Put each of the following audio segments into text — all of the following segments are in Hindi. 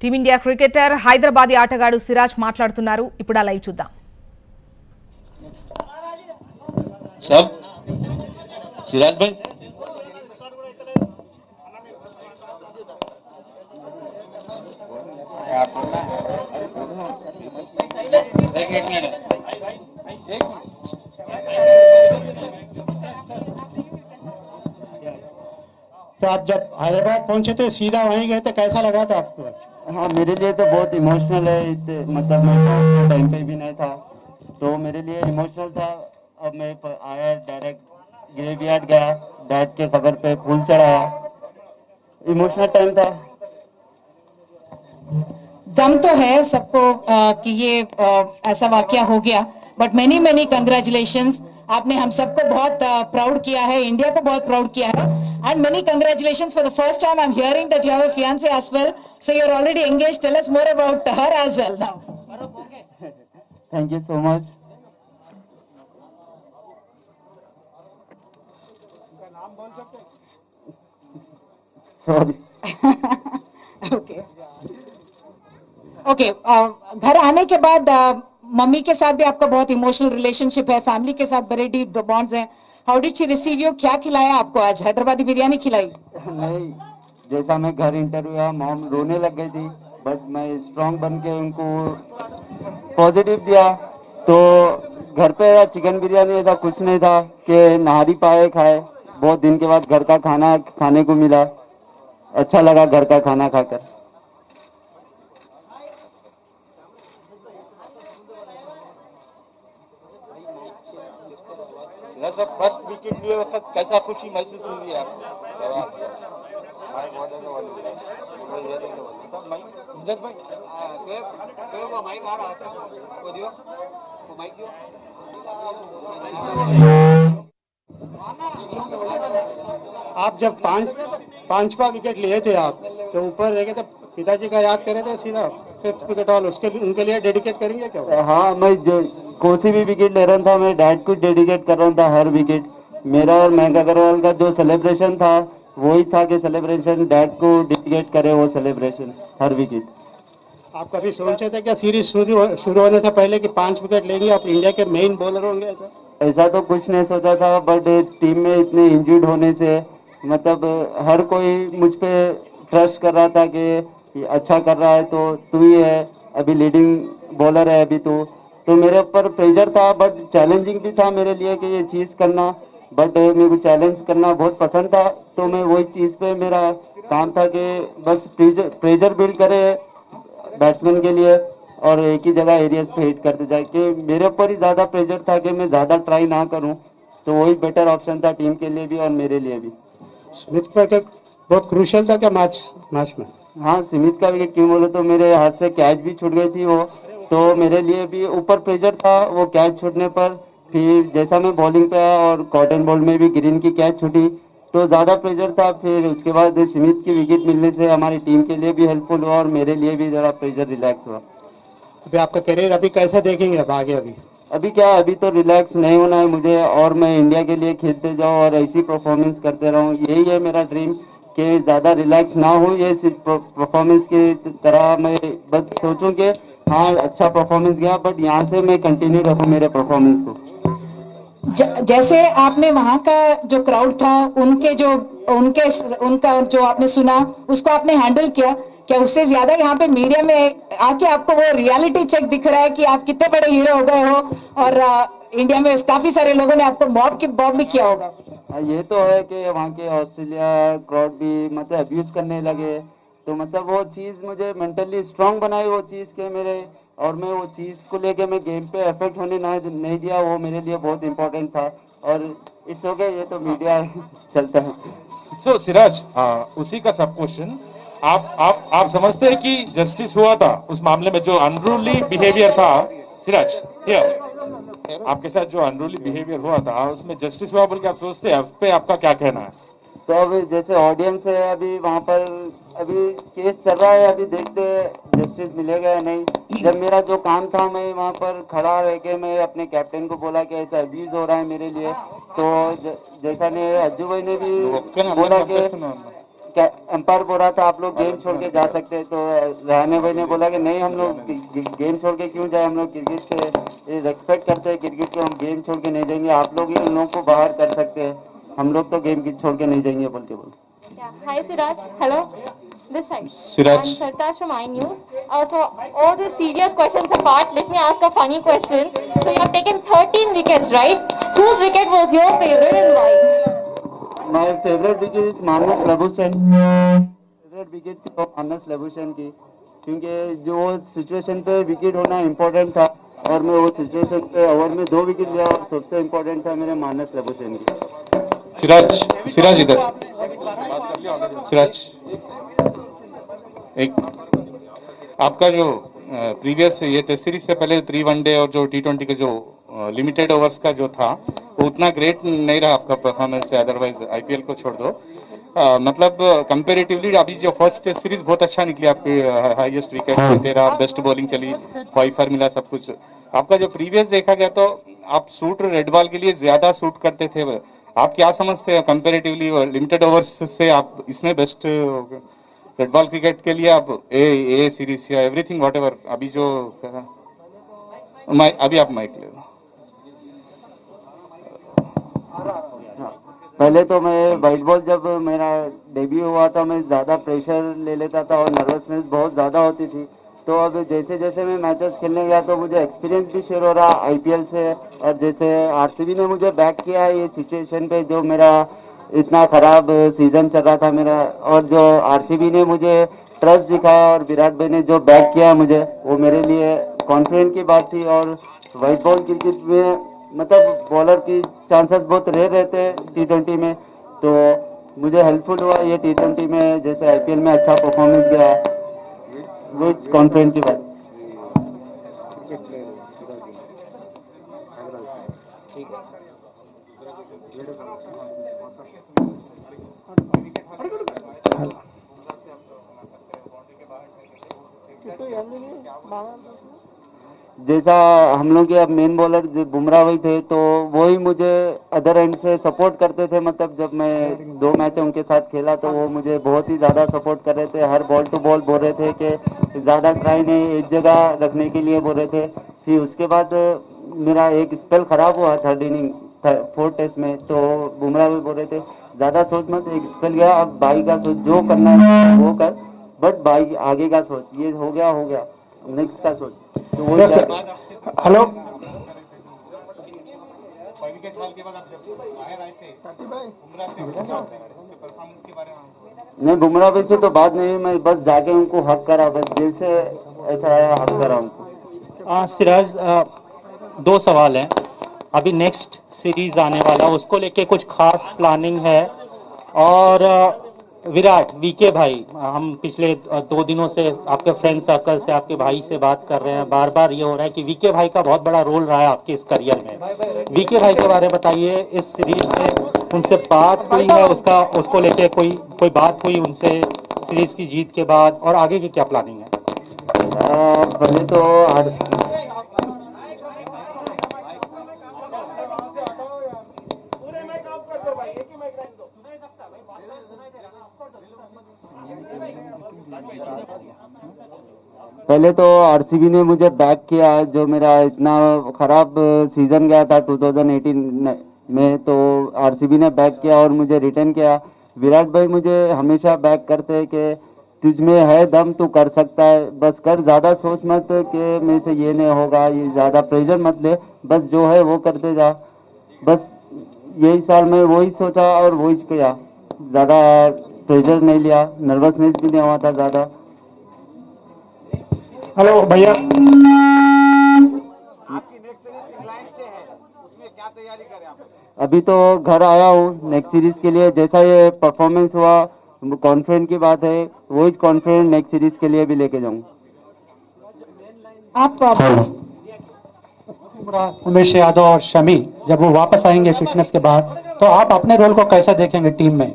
టీమిండియా క్రికెటర్ హైదరాబాదీ ఆటగాడు సిరాజ్ మాట్లాడుతున్నారు. ఇప్పుడు ఆ లైవ్ చూద్దాం. सब सिराज भाई तो आप जब हैदराबाद पहुंचे थे सीधा वहीं गए थे, कैसा लगा था आपको? हाँ, मेरे लिए तो बहुत इमोशनल है। मतलब मैं टाइम पे भी नहीं था तो मेरे लिए इमोशनल था। अब मैं आया डायरेक्ट ग्रेवयार्ड गया, डैड के कब्र पे फूल चढ़ाया। इमोशनल टाइम था। गम तो है सबको कि ये ऐसा वाकया हो गया, बट मेनी मेनी कंग्रेचुलेशंस। आपने हम सबको बहुत प्राउड किया है, इंडिया को बहुत प्राउड किया है, and many congratulations for the first time I am hearing that you have a fiance as well, so you are already engaged. Tell us more about her as well now. Thank you so much. Sorry. Okay okay. घर आने के बाद मम्मी के साथ भी आपका बहुत इमोशनल रिलेशनशिप है, फैमिली के साथ बड़े डीप बॉन्ड्स हैं। How did she receive you? क्या खिलाया आपको आज? हैदराबादी बिरयानी खिलाई? नहीं, जैसा मैं घर इंटरव्यू हुआ मॉम रोने लग गई थी, बट मैं स्ट्रांग बन के उनको पॉजिटिव दिया। तो घर पे चिकन बिरयानी ऐसा कुछ नहीं था कि नहारी पाए खाए। बहुत दिन के बाद घर का खाना खाने को मिला, अच्छा लगा घर का खाना खाकर। सिराज साहब फर्स्ट विकेट लिए वक्त कैसा खुशी महसूस हुई है आपको? आप जब पांचवा विकेट लिए थे आज, तो ऊपर देखे थे पिताजी का याद कर रहे थे, सीधा फिफ्थ विकेट ऑल उनके लिए डेडिकेट करेंगे क्या? हाँ, मैं जो कोई भी विकेट ले रहा था मैं डैड को डेडिकेट कर रहा था हर विकेट। मेरा और मयंक अग्रवाल का जो सेलिब्रेशन था वही था कि सेलिब्रेशन डैड को डेडिकेट करे, वो सेलिब्रेशन हर विकेट। आप कभी सोचे थे क्या सीरीज शुरू होने से पहले कि 5 विकेट लेंगे, आप इंडिया के मेन बॉलर होंगे? ऐसा तो कुछ नहीं सोचा था, बट टीम में इतने इंजर्ड होने से मतलब हर कोई मुझ पे ट्रस्ट कर रहा था कि ये अच्छा कर रहा है तो तू ही है, अभी लीडिंग बॉलर है अभी तो मेरे ऊपर प्रेशर था, बट चैलेंजिंग भी था मेरे लिए कि ये चीज़ करना। बट मेरे को चैलेंज करना बहुत पसंद था, तो मैं वही चीज़ पे मेरा काम था कि बस प्रेशर बिल्ड करे बैट्समैन के लिए और एक ही जगह एरियाज पे हिट करते जाए। कि मेरे ऊपर ही ज़्यादा प्रेशर था कि मैं ज़्यादा ट्राई ना करूं, तो वही बेटर ऑप्शन था टीम के लिए भी और मेरे लिए भी। स्मिथ का विकेट बहुत क्रूशियल था क्या मैच में? हाँ, स्मिथ का विकेट क्यों बोले तो मेरे हाथ से कैच भी छूट गई थी वो, तो मेरे लिए भी ऊपर प्रेशर था वो कैच छूटने पर। फिर जैसा मैं बॉलिंग पे आया और कॉटन बॉल में भी ग्रीन की कैच छूटी तो ज़्यादा प्रेशर था। फिर उसके बाद स्मिथ की विकेट मिलने से हमारी टीम के लिए भी हेल्पफुल हुआ और मेरे लिए भी ज़रा प्रेशर रिलैक्स हुआ। अभी आपका करियर अभी कैसे देखेंगे अब आगे? अभी क्या है, अभी तो रिलैक्स नहीं होना है मुझे और मैं इंडिया के लिए खेलते जाऊँ और ऐसी परफॉर्मेंस करते रहूँ, यही है मेरा ड्रीम। कि ज़्यादा रिलैक्स ना हो, ये सिर्फ परफॉर्मेंस की तरह मैं बस सोचूं कि हाँ अच्छा परफॉर्मेंस गया, बट यहाँ से मैं कंटिन्यू रखूँ मेरे परफॉर्मेंस को। जैसे आपने वहां का जो क्राउड था उनका जो आपने सुना उसको आपने हैंडल किया, क्या उससे ज्यादा यहाँ पे मीडिया में आके आपको वो रियलिटी चेक दिख रहा है कि आप कितने बड़े हीरो हो गए हो? और इंडिया में काफी सारे लोगों ने आपको बॉब भी किया होगा। ये तो है कि वहाँ के ऑस्ट्रेलिया क्राउड भी मतलब अब्यूज करने लगे, तो मतलब वो चीज़ मुझे मेंटली स्ट्रांग बनाई वो चीज़ के मेरे, और मैं वो चीज़ को लेके मैं गेम पे अफेक्ट होने नहीं दिया, वो मेरे लिए बहुत इंपॉर्टेंट था। और इट्स ओके, ये तो मीडिया चलता है। सो सिराज, उसी का सब क्वेश्चन, आप समझते हैं कि जस्टिस हुआ था उस मामले में जो अनरूली बिहेवियर था? सिराज हियर, आपके साथ जो अनरूली बिहेवियर हुआ था उसमें जस्टिस हुआ बोल के आप सोचते हैं? उस पे आपका क्या कहना है? तो अभी जैसे ऑडियंस है अभी वहाँ पर, अभी केस चल रहा है, अभी देखते हैं जस्टिस मिलेगा या नहीं। जब मेरा जो काम था मैं वहाँ पर खड़ा रह के मैं अपने कैप्टन को बोला कि ऐसा अब्यूज हो रहा है मेरे लिए, तो जैसा ने अज्जू भाई ने भी बोला कि एम्पायर बोल रहा था आप लोग गेम छोड़ के जा सकते हैं, तो रहाने भाई ने बोला कि नहीं, हम लोग गेम छोड़ के क्यों जाए, हम लोग क्रिकेट से रिस्पेक्ट करते हैं क्रिकेट को, हम गेम छोड़ के नहीं जाएंगे, आप लोग ही उन लोगों को बाहर कर सकते हैं, हम लोग तो गेम छोड़ के नहीं जाएंगे बोल के बोल। Yeah. Hi, Siraj. Hello. This side. Siraj. I'm Sartaj from iNews. So, all the serious questions apart, let me ask a funny question. So, you have taken 13 wickets, right? Whose wicket was your favorite and why? My favorite wicket is Marnus Labuschagne. Favourite wicket थी वो मानस लबुशन की, क्योंकि जो सिचुएशन पे विकेट होना इम्पोर्टेंट था और मैं वो सिचुएशन पे ओवर में 2 विकेट लिया और सबसे इम्पोर्टेंट था मेरे मानस लबुशन की। सिराज इधर, सिराज एक आपका जो प्रीवियस ये टेस्ट सीरीज से पहले 3 वनडे और जो T20 के जो लिमिटेड ओवर्स का जो था वो उतना ग्रेट नहीं रहा आपका परफॉर्मेंस से, अदरवाइज आईपीएल को छोड़ दो। मतलब कंपेरेटिवली अभी जो फर्स्ट टेस्ट सीरीज बहुत अच्छा निकली आपकी, हाईएस्ट विकेट 13, बेस्ट बॉलिंग चली, 5 मिला, सब कुछ। आपका जो प्रीवियस देखा गया तो आप सूट रेड बॉल के लिए ज्यादा सूट करते थे, आप क्या समझते हैं कंपेरेटिवली लिमिटेड ओवर्स से आप इसमें बेस्ट रेड बॉल क्रिकेट के लिए आप ए सीरीज या एवरीथिंग व्हाटएवर अभी जो अभी आप माइक ले लो। पहले तो मैं वाइट बॉल जब मेरा डेब्यू हुआ था मैं ज़्यादा प्रेशर ले लेता था और नर्वसनेस बहुत ज़्यादा होती थी, तो अब जैसे जैसे मैं मैचेस खेलने गया तो मुझे एक्सपीरियंस भी शेयर हो रहा आईपीएल से, और जैसे आरसीबी ने मुझे बैक किया है ये सिचुएशन पे जो मेरा इतना ख़राब सीज़न चल रहा था मेरा, और जो आरसीबी ने मुझे ट्रस्ट दिखाया और विराट भाई ने जो बैक किया मुझे, वो मेरे लिए कॉन्फिडेंट की बात थी। और वाइट बॉल क्रिकेट में मतलब बॉलर की चांसेस बहुत रेयर रहते हैं T20 में, तो मुझे हेल्पफुल हुआ ये T20 में, जैसे आईपीएल में अच्छा परफॉर्मेंस गया, वो कॉन्फिडेंट की बात। जैसा हम लोग के अब मेन बॉलर बुमराह भाई थे, तो वही मुझे अदर एंड से सपोर्ट करते थे, मतलब जब मैं 2 मैच उनके साथ खेला तो वो मुझे बहुत ही ज़्यादा सपोर्ट कर रहे थे, हर बॉल टू बॉल बोल रहे थे कि ज़्यादा ट्राई नहीं, एक जगह रखने के लिए बोल रहे थे। फिर उसके बाद मेरा एक स्पेल ख़राब हुआ 3rd इनिंग 4th टेस्ट में, तो बुमराह भी बोल रहे थे ज़्यादा सोच मत, एक स्पेल गया, अब बाई का सोच, जो करना है वो कर, बट बाई आगे का सोच, ये हो गया नेक्स्ट का सोच। तो वो हेलो नहीं, बुमराह भाई से तो बात नहीं हुई, मैं बस जाके उनको हक करा, बस दिल से ऐसा आया, हक करा उनको। सिराज, 2 सवाल हैं। अभी नेक्स्ट सीरीज आने वाला उसको लेके कुछ खास प्लानिंग है? और विराट वीके भाई, हम पिछले 2 दिनों से आपके फ्रेंड सर्कल से आपके भाई से बात कर रहे हैं, बार बार ये हो रहा है कि वीके भाई का बहुत बड़ा रोल रहा है आपके इस करियर में। वीके भाई के बारे में बताइए, इस सीरीज में उनसे बात हुई है, उसको लेके कोई बात हुई उनसे सीरीज की जीत के बाद, और आगे की क्या प्लानिंग है? पहले तो आरसीबी ने मुझे बैक किया, जो मेरा इतना खराब सीजन गया था 2018 में, तो आरसीबी ने बैक किया और मुझे रिटर्न किया। विराट भाई मुझे हमेशा बैक करते हैं कि तुझ में है दम, तू कर सकता है, बस कर, ज़्यादा सोच मत कि मेरे से ये नहीं होगा, ये ज़्यादा प्रेशर मत ले, बस जो है वो करते जा। बस यही साल में वही सोचा और वही किया, ज़्यादा प्रेशर नहीं लिया, नर्वसनेस भी नहीं हुआ था ज़्यादा। हेलो भैया, अभी तो घर आया हूँ नेक्स्ट सीरीज के लिए, जैसा ये परफॉर्मेंस हुआ कॉन्फिडेंट की बात है, वही कॉन्फिडेंट नेक्स्ट सीरीज के लिए भी लेके जाऊँ। आप उमेश यादव और शमी जब वो वापस आएंगे फिटनेस के बाद, तो आप अपने रोल को कैसे देखेंगे टीम में?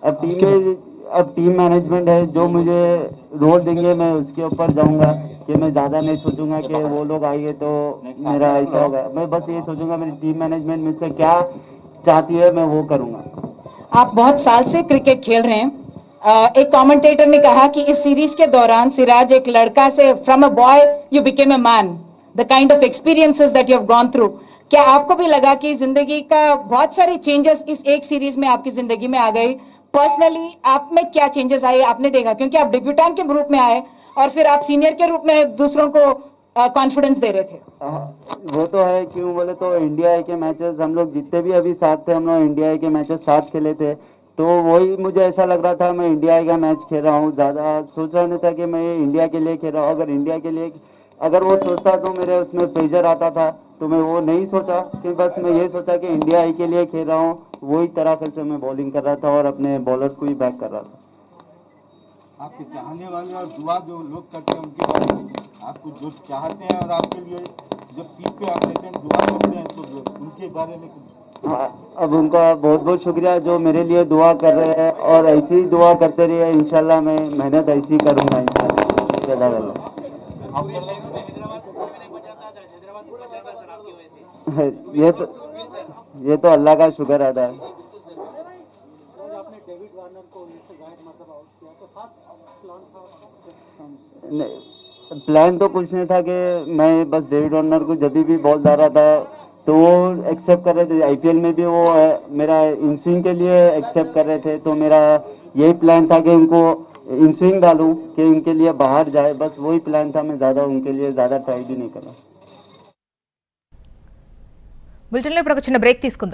अब टीम मैनेजमेंट है, जो मुझे रोल देंगे मैं उसके ऊपर जाऊंगा, कि मैं ज़्यादा नहीं सोचूंगा कि वो लोग आएंगे तो मेरा ऐसा होगा, मैं बस ये सोचूंगा मेरी टीम मैनेजमेंट मुझसे क्या चाहती है मैं वो करूंगा। आप बहुत साल से क्रिकेट खेल रहे हैं, एक कमेंटेटर ने कहा कि इस सीरीज के दौरान सिराज एक लड़का से from a boy you became a man, the kind of experiences that you have gone through. क्या आपको भी लगा कि जिंदगी का बहुत सारे चेंजेस इस एक सीरीज में आपकी जिंदगी में आ गई? पर्सनली आप में क्या चेंजेस आए आपने देखा, क्योंकि आप डेब्यूटेंट के रूप में आए और फिर आप सीनियर के रूप में दूसरों को कॉन्फिडेंस दे रहे थे। वो तो है, क्यों बोले तो इंडिया ए के मैचेस हम लोग जितने भी अभी साथ थे, हम लोग इंडिया ए के मैचेस साथ खेले थे, तो वही मुझे ऐसा लग रहा था मैं इंडिया ए का मैच खेल रहा हूँ। ज़्यादा सोच रहा नहीं था कि मैं इंडिया के लिए खेल रहा हूँ। अगर इंडिया के लिए अगर वो सोचता तो मेरे उसमें प्रेशर आता था, तो मैं वो नहीं सोचा कि बस मैं ये सोचा कि इंडिया ए के लिए खेल रहा हूँ। वही तरह से मैं बॉलिंग कर रहा था और अपने बॉलर्स को ही बैक कर रहा था। आपके चाहने वाले और दुआ जो लोग करते हैं उनके बारे में, आपको जो चाहते हैं और आपके लिए जब पीठ पे आप रहते हैं दुआ करते हैं, तो उनके बारे में हाँ, अब उनका बहुत बहुत शुक्रिया जो मेरे लिए दुआ कर रहे हैं, और ऐसी ही दुआ करते रहिए। इंशाल्लाह मैं मेहनत ऐसी करूँगा इंशाल्लाह। ये तो अल्लाह का शुक्र अदा है। नहीं, प्लान तो कुछ नहीं था कि मैं बस डेविड वार्नर को जब भी बॉल डाल रहा था तो वो एक्सेप्ट कर रहे थे। आईपीएल में भी वो मेरा इन स्विंग के लिए एक्सेप्ट कर रहे थे, तो मेरा यही प्लान था कि उनको इन स्विंग डालूं कि उनके लिए बाहर जाए, बस वही प्लान था। मैं ज़्यादा उनके लिए ज़्यादा ट्राई भी नहीं करा। బులెటిన్లో ఇప్పుడు ఒక చిన్న బ్రేక్ తీసుకుందాం.